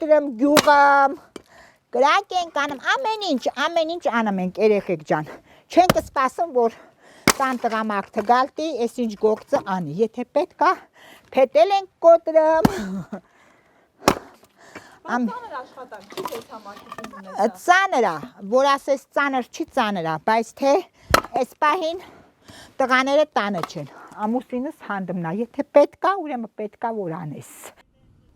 կոտրեմ գյուղամ, կրակ ենք անում, ամեն ինչ անում ենք երեխեք ջան, չենք սպասում, որ տան տղամարդը գալտի, ես ինչ գործը անի, եթե պետք է, փետել ենք կոտրեմ, Ծանր աշխատանք չի ես համակիցում ունեցա։ ծանր է, որ ասես ծանր չի ծանր է, բայց թե այս պահին տղաները տանը չեն, ամուսինս հանդմնա, եթե պետք է, ուրեմն պետք է որ անես։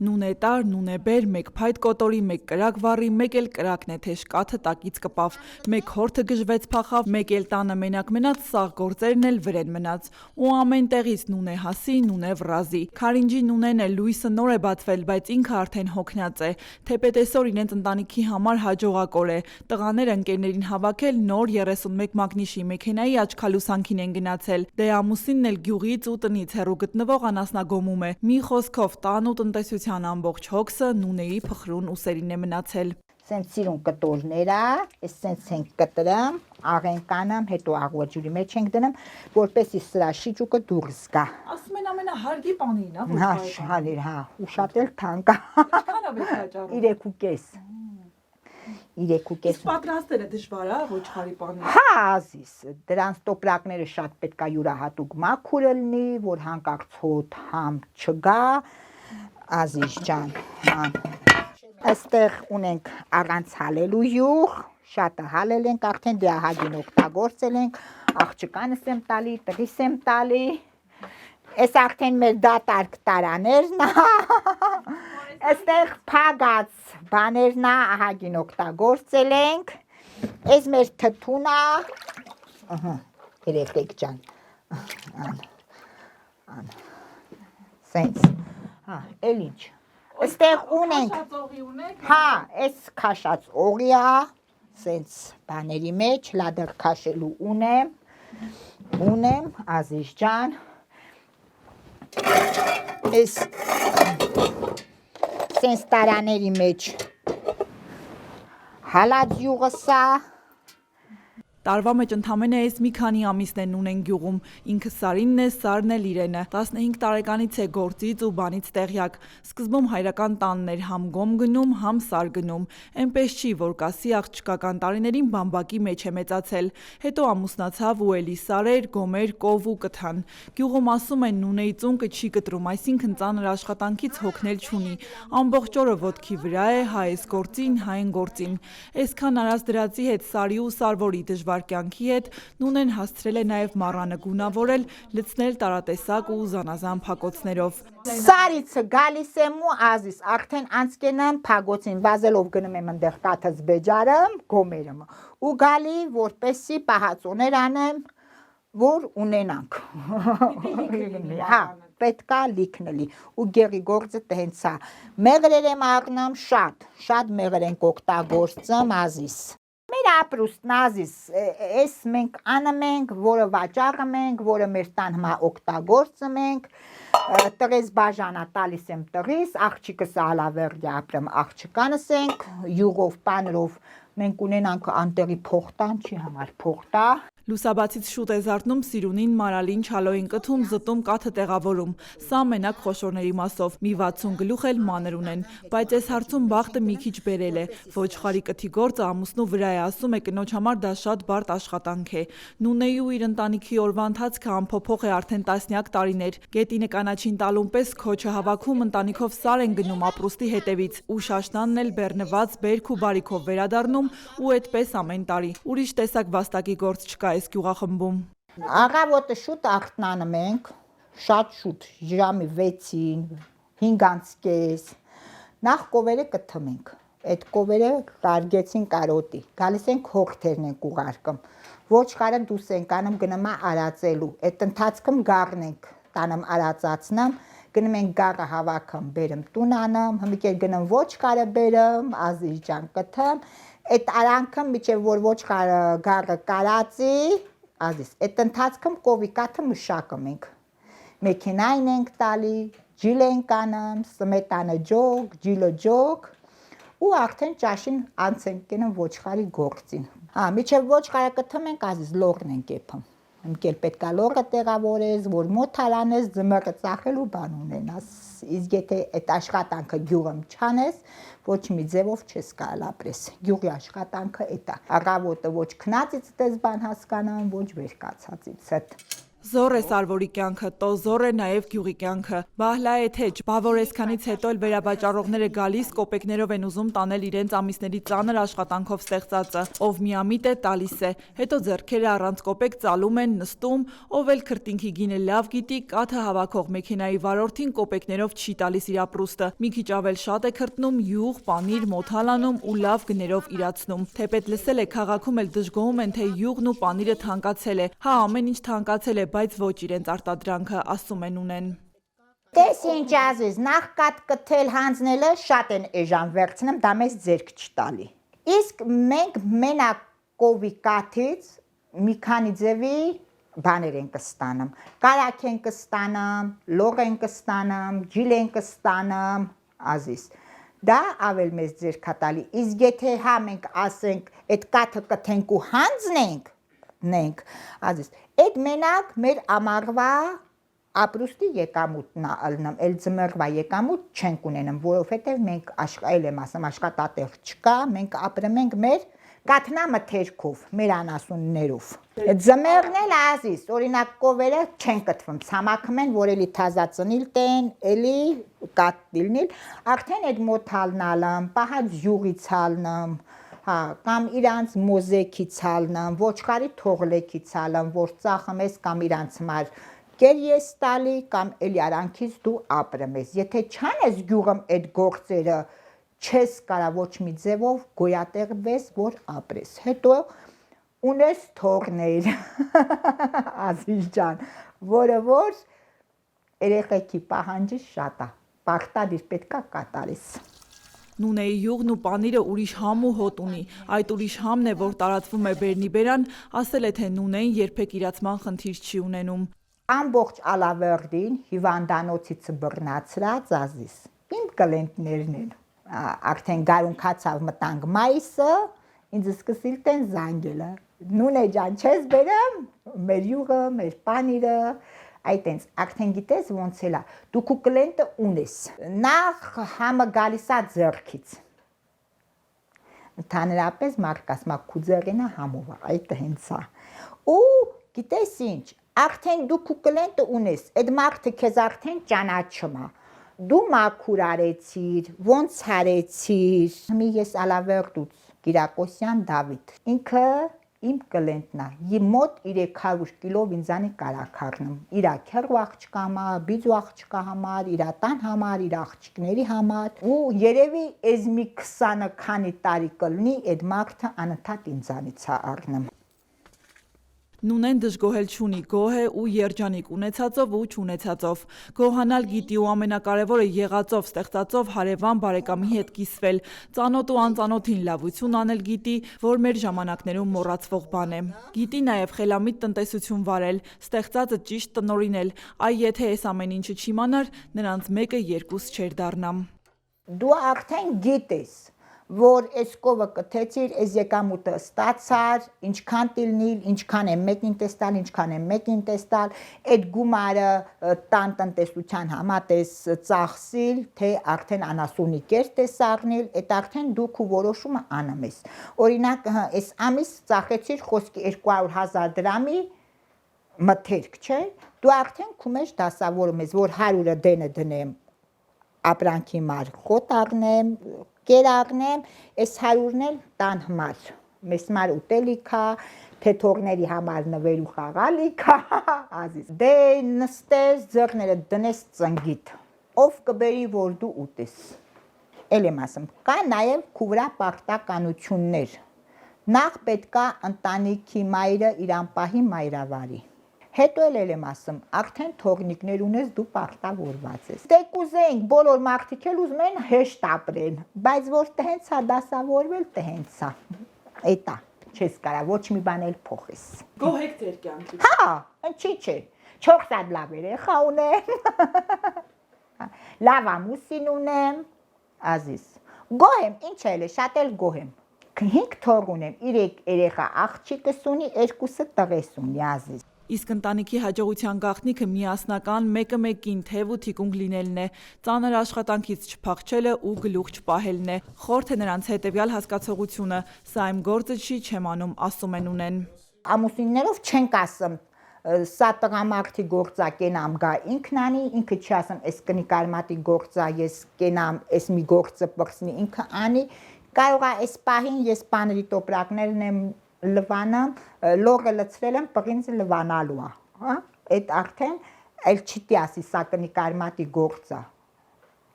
Նուն է տար, նուն է բեր, մեկ փայտ կոտորի, մեկ կրակ վառի, մեկ էլ կրակն է թեժ կաթը տակից կպավ, մեկ հորթը գժվեց փախավ, մեկ էլ տանը մենակ մնաց, սաղ գործերն էլ վրեն մնաց։ Ու ամեն տեղից նուն է հասի, նուն է վրազի։ Քարինջի նունեն էլ լույսը նոր է բացվել, բայց ինքը արդեն հոգնած է։ Թեպետ այսօր իրենց ընտանիքի համար հաջողակոր է։ Տղաները ընկերներին հավաքել նոր 31 մագնիշի մեքենայի աչքալուսանքին են գնացել։ Դե ամուսինն էլ գյուղից ու տնից հեռու գտնվող անասնագոմում է։ Մի խոսքով տան ու տնտեսության ամբողջ հոգսը նունեի փխրուն ուսերին է մնացել։ Սենց սիրուն կտորներ է, ես սենց ենք կտրեմ, աղենք անեմ, հետո աղուաջուրի մեջ ենք դնեմ, որպեսի սրա շիճուկը դուրս գա։ Ասում են ամենահարգի պանին, Հա, շալիր, հա, ու շատ էլ թանկ է։ Ինչքան է վճարում։ 3.5։ Իսկ պատրաստելը դժվար է ոչխարի պանին։ Հա, ազիս, դրանց տոպրակները շատ պետք է յուրահատուկ մաքուր լինի, որ հանկարծ հոտ համ չգա, ազիս ջան, այստեղ ունենք առանց հալելու յուղ, շատը հալել ենք, արդեն դիահագին օգտագործել ենք, աղջկանս եմ տալի, տղիս եմ տալի, այս արդեն մեր դատարկ տարաներն է, այստեղ փագած բաներն է, ահագին օգտագործել ենք, այս մեր թթուն է, երեխեք ջան, սենց, հա, էլ ինչ, այստեղ ունենք, հա, այս քաշած օղի է, սենց բաների մեջ, լադր քաշելու ունեմ, ազիզ ջան, այս սենց տարաների մեջ հալած յուղը սա, Տարվա մեջ ընդամենը այս մի քանի ամիսն են ունեն գյուղում, ինքը Սարինն է, Սարն էլ իրենը, 15 տարեկանից է գործից ու բանից տեղյակ, սկզբում հայրական տանն էր համ գոմ գնում, համ Սար գնում, այնպես չի, որ կասի աղջկական տարիներին բամբակի մեջ է մեծացել, հետո ամուսնացավ ու էլի Սարեր, գոմեր, կով ու կթան, գյուղում ասում են նունեի ծունկը չի կտրում, այսինքն ծանր աշխատանքից հոգնել չունի, ամբողջ օրը ոտքի վրա է, հա այս գործին, հա այն գործին, այսքան արած դրածի հետ Սարի ու Սարվորի դժվար կյանքի հետ նունեն հասցրել է նաև մառանը գունավորել, լցնել տարատեսակ ու զանազան փակոցներով։ Սարից գալիս եմ ու ազիս, արդեն անցկենամ փագոցին, վազելով գնում եմ ընդեղ կաթս բեջարım, գոմերım ու գալի, որպեսի պահածոներ անեմ, որ ունենանք։ Հա, պետք է լիքնելի ու գեղի գործը տենց է։ Մեղրեր եմ առնում շատ մեղր ենք օգտագործում ազիս։ Մեր ապրուստն ազիս, այս մենք անում ենք, որը վաճառում ենք, որը մեր տան հիմա օգտագործում ենք, տղես բաժանա տալիս եմ տղիս, աղջիկս ալավերդի ապրեմ աղջկանս ենք, յուղով, պանրով, մենք ունենանք անտեղի փոխտան, չի համար փոխտա, Լուսաբացից շուտ է զարթնում Սիրունին, Մարալին, Չալոյին կթում, զտում, կաթը տեղավորում, սա մենակ խոշորների մասով, մի 60 գլուխ էլ մանր ունեն, բայց այս հարցում բախտը մի քիչ բերել է, ոչխարի կթի գործը ամուսնու վրա է, ասում է կնոջ համար դա շատ բարդ աշխատանք է, Նունեի ու իր ընտանիքի օրվա ընթացքը անփոփոխ է արդեն տասնյակ տարիներ, գետինը կանաչին տալուն պես քոչը հավաքում ընտանիքով Սար են գնում ապրուստի հետևից, ու շաշնանն էլ բեռնված բերք ու բարիքով վերադառնում ու այդպես ամեն տարի, ուրիշ տեսակ վաստակի գործ չկա այս գյուղախմբում։ Աղավոտը շուտ աղտնանում ենք, շատ շուտ, ժամի 6-ին, 5:30, նախ կովերը կթում ենք, այդ կովերը կարգեցին կարոտի, գալիս ենք հողթերն ենք ուղարկում, ոչխարը դուս ենք անում գնում արածելու, այդ ընթացքում գառն ենք տանում արածացնում, գնում ենք գառը հավաքում, բերում տուն անեմ, հմիկեր գնում ոչխարը բերում, ազիզ ջան կթում, այդ արանքը միջև որ ոչխարը գառը կարածի, ազիս, այդ ընթացքում կովի կաթը մշակում ենք, մեքենային ենք տալի, ջիլ ենք անում, սմետանը ջոգ, ջիլը ջոգ, ու արդեն ճաշին անց ենք կենում ոչխարի գործին, միջև ոչխարը կթում ենք, ազիս լորն ենք եփում, Ըմկել պետք է լորը տեղավորես, որ մոտ արանես, ձմեռը ծախել ու բան ունենաս, իսկ եթե այդ աշխատանքը գյուղում չանես, ոչ մի ձևով չես կարալ ապրես։ Գյուղի աշխատանքը էդ է։ Առավոտը ոչ քնածից դες բան հասկանամ, ոչ վեր կացածից հետ։ Զոր է Սարվորի կյանքը, տո զոր է նաև գյուղի կյանքը։ Բահլա է թեջ, բավոր այսքանից հետո էլ վերավաճառողները գալիս կոպեկներով են ուզում տանել իրենց ամիսների ծանր աշխատանքով ստեղծածը, ով միամիտ է տալիս է, հետո ձեռքերը առանց կոպեկ ծալում են, նստում, ով էլ քրտինքի գինը լավ գիտի, կաթը հավաքող մեքենայի վարորդին կոպեկներով չի տալիս իր ապրուստը, մի քիչ ավել շատ է քրտնում, յուղ, պանիր, մոթալ անում ու լավ գներով իրացնում։ Թեպետ լսել է քաղաքում էլ դժգոհում են, թե յուղն ու պանիրը թանկացել է։ Հա, ամեն ինչ թանկացել է, բայց ոչ իրենց արտադրանքը, ասում են ունեն։ Տես ինչ ազես, նախ կատ կթել հանձնելը շատ են էժան վերցնեմ, դա մեզ ձերք չտալի։ Իսկ մենք մենակ կովի կաթից մի քանի ձևի բաներ են կստանամ, կարակ են կստանամ, լող են կստանամ, ջիլ են կստանամ, ազիս։ Դա ավել մեզ ձերքա տալի, իսկ եթե հա մենք ասենք, այդ կաթը կթենք ու հանձնենք, ազիս, այդ մենակ մեր ամառվա ապրուստի եկամուտն ալնամ, էլ ձմեռվա եկամուտ չենք ունենամ, որովհետև մենք այլ եմ ասում, աշխատատեղ չկա, մենք ապրում ենք մեր կաթնամթերքով, մեր անասուններով։ Ձմեռն էլ ազիս, օրինակ կովերը չեն կտվում, ցամաքում են, որ էլի թազա ծնիլ տեն, էլի կաթ դիլնիլ, արդեն այդ մոթալն ալամ, պահած յուղից ալնամ, հա, կամ իրանց մոզեքի ցալնամ, ոչխարի թողլեքի ցալամ, որ ծախում ես կամ իրանց մար կեր ես տալի, կամ էլի արանքից դու ապրում ես։ Եթե չանես գյուղում այդ գործերը, չես կարա ոչ մի ձևով գոյատևես, որ ապրես։ Հետո ունես թողներ, ազիզ ջան, որը որ երեխեքի պահանջի շատ է, պարտադիր պետք է կատարես։ Նունեի յուղն ու պանիրը ուրիշ համ ու հոտ ունի, այդ ուրիշ համն է, որ տարածվում է բերնի բերան, ասել է, թե Նունեին երբեք իրացման խնդիր չի ունենում։ Ամբողջ ալավերդին հիվանդանոցից բռնացրած ազիս, իմ կլենտներն են, արդեն գարուն կացավ մտանք մայիսը, ինձ սկսիլ տեն զանգելը, Նունե ջան, չես բերեմ, մեր յուղը, մեր պանիրը, այտենց, արդեն գիտես ոնց էլա, դու քու կլենտը ունես, նախ համը գալիս է ձեռքից, ընդհանրապես մարդ ասում է քու ձեռինը համով է, այդ հենց է, ու գիտես ինչ, արդեն դու քու կլենտը ունես, այդ մարդը քեզ արդեն ճանաչում է, դու մաքուր արեցիր, ոնց արեցիր, մի ես ալավերդուց, Կիրակոսյան Դավիթ, ինքը իմ կլենտն է, մոտ 300 կիլով ինձանի կարակ առնում, իրա քեռու աղջկա համար, բիձու աղջկա համար, իրա տան համար, իր աղջիկների համար, ու երևի էզ մի 20 քանի տարի կլնի, այդ մարդը անընդհատ ինձանից է առնում։ Նունեն դժգոհել չունի, գոհ է ու երջանիկ ունեցածով ու չունեցածով։ Գոհանալ գիտի ու ամենակարևորը եղածով, ստեղծածով հարևան բարեկամի հետ կիսվել, ծանոթ ու անծանոթին լավություն անել գիտի, որ մեր ժամանակներում մոռացվող բան է։ Գիտի նաև խելամիտ տնտեսություն վարել, ստեղծածը ճիշտ տնօրինել, այ եթե այս ամեն ինչը չիմանար, նրանց մեկը երկուս չէր դառնամ։ Դու արդեն գիտես, որ այս կովը կթեցիր, այս եկամուտը ստացար, ինչքան տիլնիլ, ինչքան է մեկին տեստալ, ինչքան է մեկին տեստալ, այդ գումարը տան տնտեսության համատես ծախսիլ, թե արդեն անասունի կեր տեսարնիլ, այդ արդեն դու քու որոշումը անում ես։ Օրինակ, այս ամիս ծախեցիր խոսքի 200,000 դրամի մթերք, չէ, դու արդեն քու մեջ դասավորում ես, որ 100-ը դենը դնեմ ապրանքի մար խոտ առնեմ, կեր առնեմ, այս 100-ն էլ տան համար, մեզ մար ուտելիքա, թեթողների համար նվեր ու խաղալիքա, ազիզ, դե նստես, ձեռները դնես ծնգիտ, ով կբերի, որ դու ուտես, էլ եմ ասում, կա նաև քու վրա պարտականություններ, նախ պետքա ընտանիքի մայրը իրան պահի մայրավարի, հետո էլ եմ ասում, արդեն թողնիկներ ունես, դու պարտավորված ես։ Դե կուզենք, բոլոր մարդիկ էլ ուզում են հեշտ ապրեն, բայց որ տհենց է դասավորվել, տհենց է, էտա, չես կարա, ոչ մի բան էլ փոխես։ Գոհ եք ձեր կյանքից։ Հա, ինչի՞ չէ, 4 հատ լավ երեխա ունեմ, լավ ամուսին ունեմ, ազիզ, գոհ եմ, ինչ էլ է, շատ էլ գոհ եմ, 5 թող ունեմ, 3 երեխա աղջիկս ունի, 2-ը տղես ունի, ազիզ։ Իսկ ընտանիքի հաջողության գաղտնիքը միասնական մեկը մեկին թև ու թիկունք լինելն է, ծանր աշխատանքից չփախչելը ու գլուխ չպահելն է։ Խորթ է նրանց հետևյալ հասկացողությունը՝ սա իմ գործը չի, չեմ անում, ասում են ունեն։ Ամուսիններով չենք ասում սա տղամարդի գործա կենամ գա ինքն անի, ինքը չի ասում այս կնիկարմատի գործա ես կենամ, այս մի գործը պրսնի ինքը անի, կարող է այս պահին ես պաների տոպրակներն եմ լվանը, լողը լցրել եմ պղինձը լվանալու է, այդ արդեն էլ չի ասի սա կնիկարմատի գործա,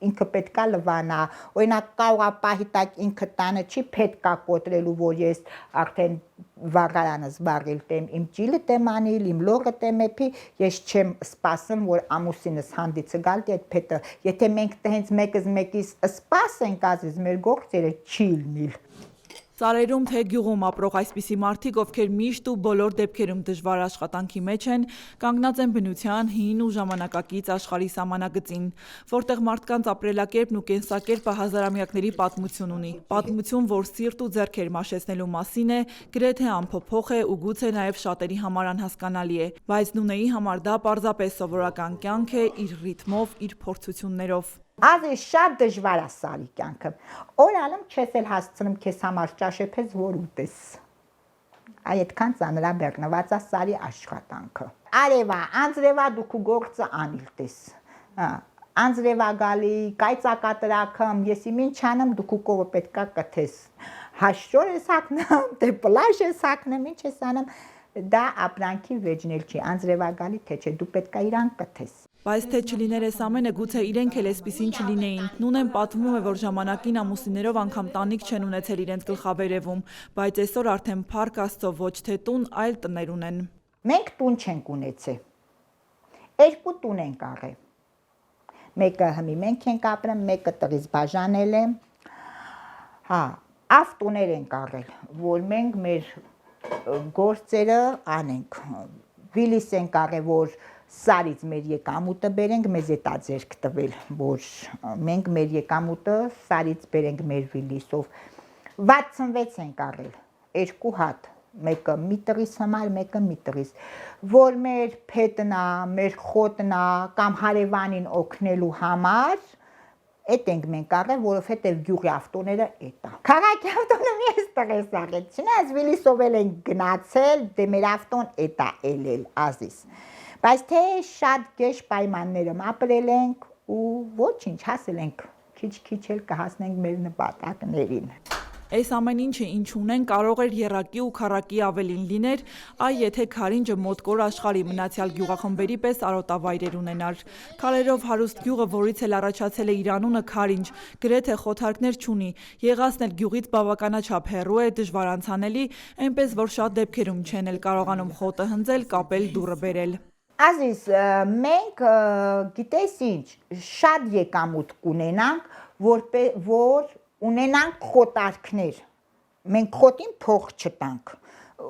ինքը պետքա լվանա, օրինակ կարող է պահի տակ ինքը տանը չի պետքա կոտրելու, որ ես արդեն վաղարանս վառել տեմ, իմ ճիլը տեմ անիլ, իմ լողը տեմ էփի, ես չեմ սպասում, որ ամուսինս հանդիցը գալի այդ փետը, եթե մենք հենց մեկս մեկիս սպասենք ազիզ, մեր գործերը չի լինիլ։ Ծառերում թե գյուղում ապրող այսպիսի մարդիկ, ովքեր միշտ ու բոլոր դեպքերում դժվար աշխատանքի մեջ են, կանգնած են բնության հին ու ժամանակակից աշխարհի սահմանագծին, որտեղ մարդկանց ապրելակերպն ու կենսակերպը հազարամյակների պատմություն ունի։ Պատմություն, որ սիրտ ու ձեռքեր մաշեցնելու մասին է, գրեթե անփոփոխ է ու գուցե նաև շատերի համար անհասկանալի է, բայց Նունեի համար դա պարզապես սովորական կյանք է իր ռիթմով, իր փորձություններով։ Ազի շատ դժվար է սարի կյանքը, օրալում չես էլ հասցնում քեզ համար ճաշեփես, որ ուտես, այդքան ծանրաբեռնված է սարի աշխատանքը, արևա, անձրևա դու քու գործը անիլ տես, անձրևա գալի, կայծակատրակում, ես իմ ինչ անեմ, դու քու կովը պետքա կթես, հաշճոր ես հագնում, թե պլաշ ես հագնում, ինչ ես անում, դա ապրանքի վեճնել չի, անձրևա գալի թե չէ, դու պետքա իրան կթես։ Բայց թե չլիներ այս ամենը, գուցե իրենք էլ այսպիսին չլինեին։ Նունեն պատմում է, որ ժամանակին ամուսիններով անգամ տանիք չեն ունեցել իրենց գլխավերևում, բայց այսօր արդեն փառք Աստծո ոչ թե տուն, այլ տներ ունեն։ Մենք տուն չենք ունեցել։ Երկու տուն ենք աղել։ Մեկը հիմի մենք ենք ապրում, մեկը տղից բաժանել է։ Ավտոներ ենք աղել, որ մենք մեր գործերը անենք։ Վիլիս ենք աղել, որ սարից մեր եկամուտը բերենք, մեզ էտա ձերք տվել, որ մենք մեր եկամուտը սարից բերենք մեր վիլիսով։ 66 ենք աղել, 2 հատ, մեկը մի տղիս համար, մեկը մի տղիս, որ մեր փետնա, մեր խոտնա կամ հարևանին օգնելու համար, էտ ենք մենք աղել, որովհետև գյուղի ավտոները էտա։ Քաղաքի ավտոնը ես տղես աղել, չնայած վիլիսով էլ ենք գնացել, դե մեր ավտոն էտա էլ ազիս։ Բայց թե շատ գեշ պայմաններում ապրել ենք ու ոչինչ հասել ենք, քիչ-քիչ էլ կհասնենք մեր նպատակներին։ Այս ամեն ինչը ինչ ունեն կարող էր եռակի ու քառակի ավելին լիներ, այ եթե Քարինջը մոտ կոր աշխարհի մնացյալ գյուղախմբերի պես արոտավայրեր ունենար։ Քարերով հարուստ գյուղը, որից էլ առաջացել է իր անունը Քարինջ, գրեթե խոթարկներ չունի, եղածն էլ գյուղից բավականաչափ հեռու է, դժվար անցանելի, այնպես որ շատ դեպքերում չեն էլ կարողանում խոտը հնձել, կապել, դուռը բերել։ Ազիզ, մենք գիտես ինչ, շատ եկամուտ կունենանք, որ ունենանք խոտարկներ, մենք խոտին փող չտանք,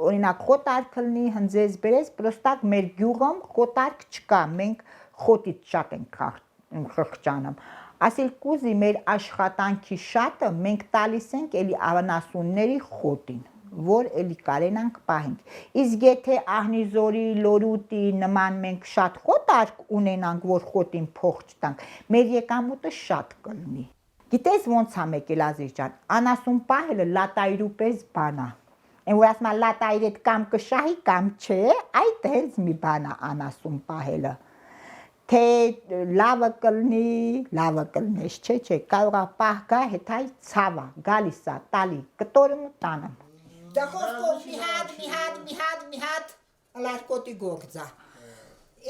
օրինակ խոտարկը լինի, հնձես բերես, պրոստակ մեր գյուղում խոտարկ չկա, մենք խոտից շատ ենք խղճանում, ասիլ կուզի մեր աշխատանքի շատը մենք տալիս ենք էլի ավանասունների խոտին, որ էլի կարենանք պահենք, իսկ եթե ահնիզորի, լորուտի նման մենք շատ խոտարկ ունենանք, որ խոտին փող չտանք, մեր եկամուտը շատ կլինի։ Գիտես ոնց է եկել Ազիզ ջան, անասուն պահելը լատայրու պես բան է։ Այն որ ասում է լատայրեդ կամ կշահի կամ չէ, այդ հենց մի բան է անասուն պահելը։ Թե լավը կլնես, չէ, կարող է պահ գա, հետայ ցավա, գալիս է, տալի, կտորում ու տանում։ Դա խոսքով մի հատ, լարկոտի գործա։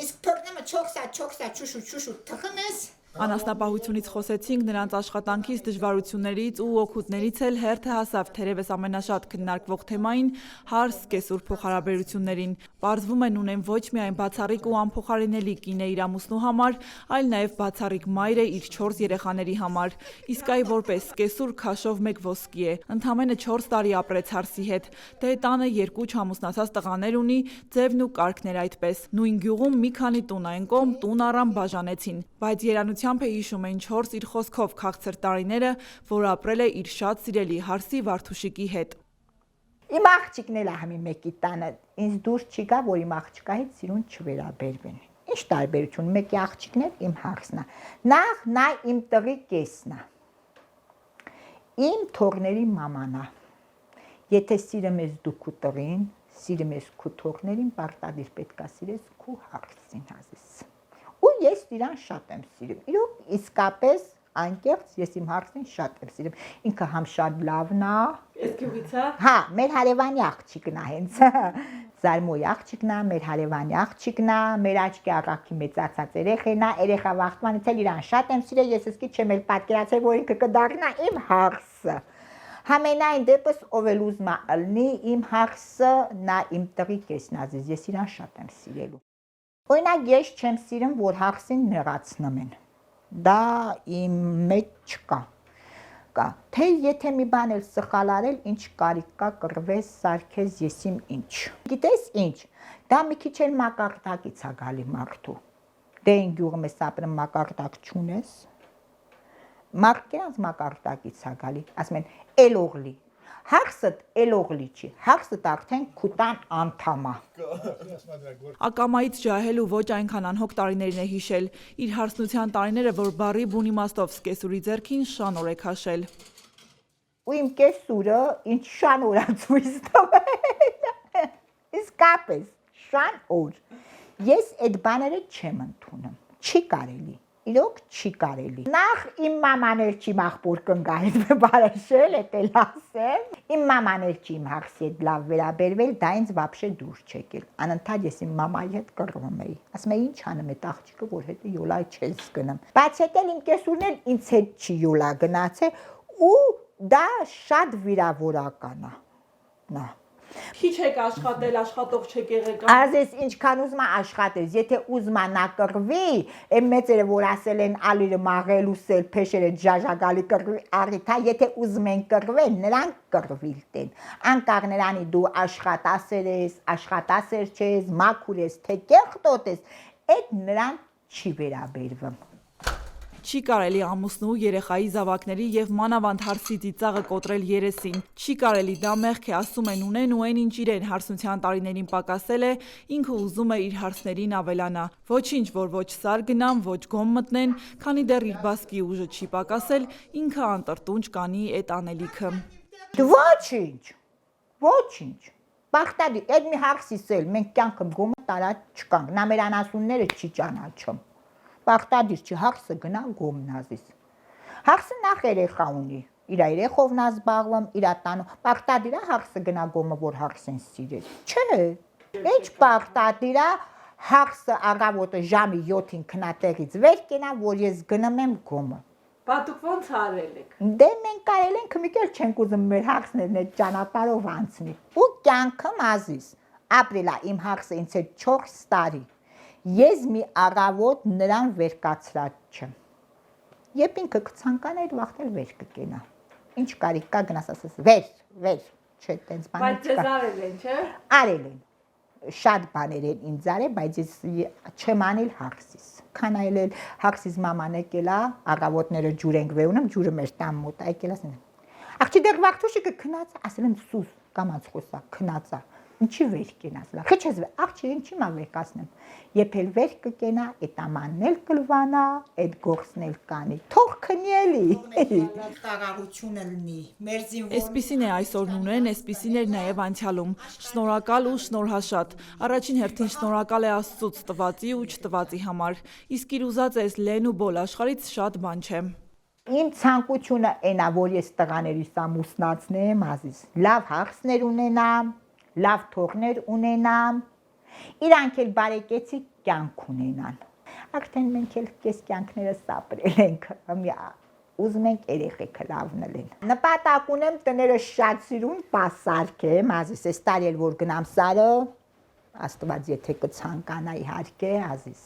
Իսկ փորնամը չոքսա, չուշու, թխնես։ Անասնապահությունից խոսեցինք, նրանց աշխատանքից, դժվարություններից ու օգուտներից էլ հերթը հասավ թերևս ամենաշատ քննարկվող թեմային հարս կեսուր փոխհարաբերություններին։ Պարզվում է Նունեն ոչ միայն բացառիկ ու անփոխարինելի կին է իր ամուսնու համար, այլ նաև բացառիկ մայր է իր 4 երեխաների համար։ Իսկ այ որպես կեսուր քաշով մեկ ոսկի է։ Ընդամենը 4 տարի ապրեց հարսի հետ։ Դե տանը 2 չամուսնացած տղաներ ունի, ձևն ու կարգներ այդպես։ Նույն գյուղում մի քանի տուն այն կողմ տուն առամ բաժանեցին, բայց երանությամբ է հիշում այն 4 իր խոսքով քաղցր տարիները, որ ապրել է իր շատ սիրելի հարսի Վարդուշիկի հետ։ Իմ աղջիկն էլ է համի մեկի տանը, ինձ դուրս չի գա, որ իմ աղջկա հետ սիրուն չվերաբերվեն։ Ինչ տարբերություն, մեկի աղջիկն էլ իմ հաղսն է։ Նախ նա իմ տղի կեսն է։ Իմ թորների մաման է։ Եթե սիրում ես դու քու տղին, սիրում ես քու թորներին, պարտադիր պետք է սիրես քու հաղսին ազես։ Ու ես իրան շատ եմ սիրում։ Իրոք իսկապես անկեղծ ես իմ հաղսին շատ եմ սիրում։ Ինքը համ շատ լավն է։ Էս քիվից է։ Հա, մեր հարևանի աղջիկն է հենց։ Զարմոյի աղջիկն է, մեր հարևանի աղջիկն է, մեր աչքի առակի մեծացած երեխան է, երեխա վախտմանից էլ իրան շատ եմ սիրել, ես իսկի չեմ էլ պատկերացել, որ ինքը կդառնա իմ հաղսը։ Համենայն դեպս ով էլ ուզում է ըլնի իմ հաղսը, նա իմ տղի կեսն ազիզ, ես իրան շատ եմ սիրելու։ Օրինակ ես չեմ սիրում, որ հաղսին նեղացնում են։ Դա իմ մեջ չկա։ Թե եթե մի բան էլ սխալ արել, ինչ կարիք կա կռվես, սարքես, ես իմ ինչ։ Գիտես ինչ, դա մի քիչ էլ մակարդակից է գալի մարդու։ Դե այն գյուղում ես ապրում մակարդակ չունես։ Մարդկանց մակարդակից է գալի, ասում են էլողլի։ Հաղսդ էլողլի չի, հաղսդ արդեն քուտան անդամ է։ Ակամայից ջահել ու ոչ այնքան անհոգ տարիներին է հիշել։ Իր հարսնության տարիները, որ բարի բուն իմաստով սկեսուրի ձեռքին շանոր է քաշել։ Ու իմ կեսուրը ինչ շանոր է ցույց տվել։ Իսկապես, շանոր։ Ես այդ բաները չեմ ընդունում։ Չի կարելի։ Իրոք չի կարելի։ Նախ իմ մաման էլ չի աղբոր կնգահից բարաշել, էտել ասեմ։ Իմ մաման էլ չի իմ հաղսի հետ լավ վերաբերվել, դա ինձ վաբշե դուր չեկել։ Անընդհատ ես իմ մամայի հետ կռվում էի։ Ասում էի ինչ անում այդ աղջիկը, որ հետո յոլա չես գնում։ Բայց հետո իմ կեսուրն էլ ինձ հետ չի յոլա գնացել ու դա շատ վիրավորական է։ Նա Քիչ եք աշխատել, աշխատող չեք եղել։ Ազես ինչքան ուզում աշխատես, եթե ուզում նա կռվի, այն մեծերը որ ասել են ալիրը մաղել ուսել, փեշերը ժաժագալի կռվի առիթ, եթե ուզում են կռվել, նրանք կռվիլ տեն։ Անկախ նրանի դու աշխատասեր ես, աշխատասեր չես, մաքուր ես, թե կեղտոտ ես, այդ նրան չի վերաբերվում։ Չի կարելի ամուսնու, երեխայի զավակների եւ մանավանդ հարսի ծիծաղը կոտրել երեսին։ Չի կարելի, դա մեղք է, ասում են ունեն ու այն ինչ իրեն հարսնության տարիներին պակասել է, ինքը ուզում է իր հարսներին ավելանա։ Ոչինչ, որ ոչ սար գնան, ոչ գոմ մտնեն, քանի դեռ իր բասկի ուժը չի պակասել, ինքը անտրտունջ կանի այդ անելիքը։ Ոչինչ, ոչինչ։ Բախտադի, այդ մի հաղսիս էլ մենք կյանքը գոմը տարած չկանք, նա մեր անասունները չի ճանաչում։ Բախտադիր չի, հաղսը գնա գոմնազիս։ Հաղսը նախ երեխա ունի, իր երեխովն է զբաղվում, իր տանում։ Բախտադիր է հաղսը գնա գոմը, որ հաղսին սիրել։ Չէ, ինչ բախտադիր է հաղսը առավոտը ժամի 7-ին քնատեղից վեր կենա, որ ես գնում եմ գոմը։ Բա դուք ո՞նց արել եք։ Դե մենք կարել ենք մի կեր չենք ուզում մեր հաղսներն այդ ճանապարհով անցնի։ Ու կյանքım ազիս։ Ապրելա իմ հաղսը ինձ հետ 4 տարի։ Ես մի առավոտ նրան վեր կացրած չեմ։ Երբ ինքը կցանկանա այդ վախտել վեր կկենա։ Ինչ կարիք կա գնաս ասես վեր, չէ, տենց բան։ Բայց ձեզ արել են, չէ։ Արել են։ Շատ բաներ են ինձ արել, բայց ես չեմ անել հաղսիս։ Քան այլել հաղսիս մաման եկել է, առավոտները ջուր ենք վեունում, ջուրը մեր տան մոտ եկել ասեն։ Աղջի դեռ վախտուշիկը քնած, ասել եմ սուս, կամած խոսա, քնած է։ Ինչի վեր կենաս լա։ Խիչես աղջի ինչի մա վեր կասնեմ։ Երբ էլ վեր կկենա, այդ ամանն էլ կլվանա, այդ գործն էլ կանի։ Թող քնի էլի։ Տաղավությունը լինի։ Մերձին Էսպիսին է այսօր ունեն, էսպիսին էր նաև անցյալում։ Շնորհակալ ու շնորհաշատ։ Առաջին հերթին շնորհակալ է Աստծուց տվածի ու չտվածի համար։ Իսկ իր ուզած էս լեն ու բոլ աշխարից շատ բան չէ։ Իմ ցանկությունը այնա, որ ես տղաներիս ամուսնացնեմ, ազիս։ Լավ հաղսներ ունենամ, լավ թողներ ունենամ, իրանք էլ բարեկեցիկ կյանք ունենան։ Արդեն մենք էլ կես կյանքներս ապրել ենք, ուզում ենք երեխեքը լավն լինեն։ Նպատակ ունեմ տները շատ սիրուն պասարքեմ, ազիս, այս տարի էլ որ գնամ Սարը, Աստված եթե կցանկանա իհարկե, ազիս։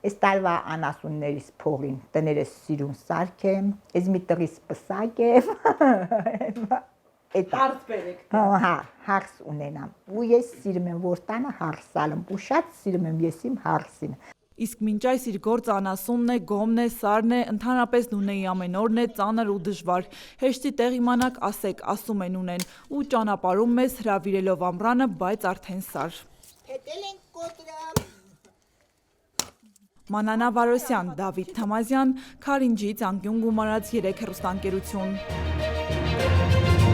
Այս տարվա անասուններիս փողին տներս սիրուն սարքեմ, ես մի տղիս պսակեմ։ Հարց բերեք։ Հա, հաղս ունենամ։ Ու ես սիրում եմ որ տանը հաղսալım, ու շատ սիրում եմ ես իմ հաղսին։ Իսկ մինչ այս իր գործը անասունն է, գոմն է, սարն է, ընդհանրապես Նունեի ամեն օրն է ծանր ու դժվար։ Հեշտի տեղ իմանաք, ասեք, ասում է Նունեն, ու ճանապարհում մեզ հրավիրելով ամռանը, բայց արդեն սար։ Փետել ենք կոտրը։ Մանանա Վարոսյան, Դավիթ Թամազյան, Քարինջից անկյուն գումարած 3 հեռուստաընկերություն։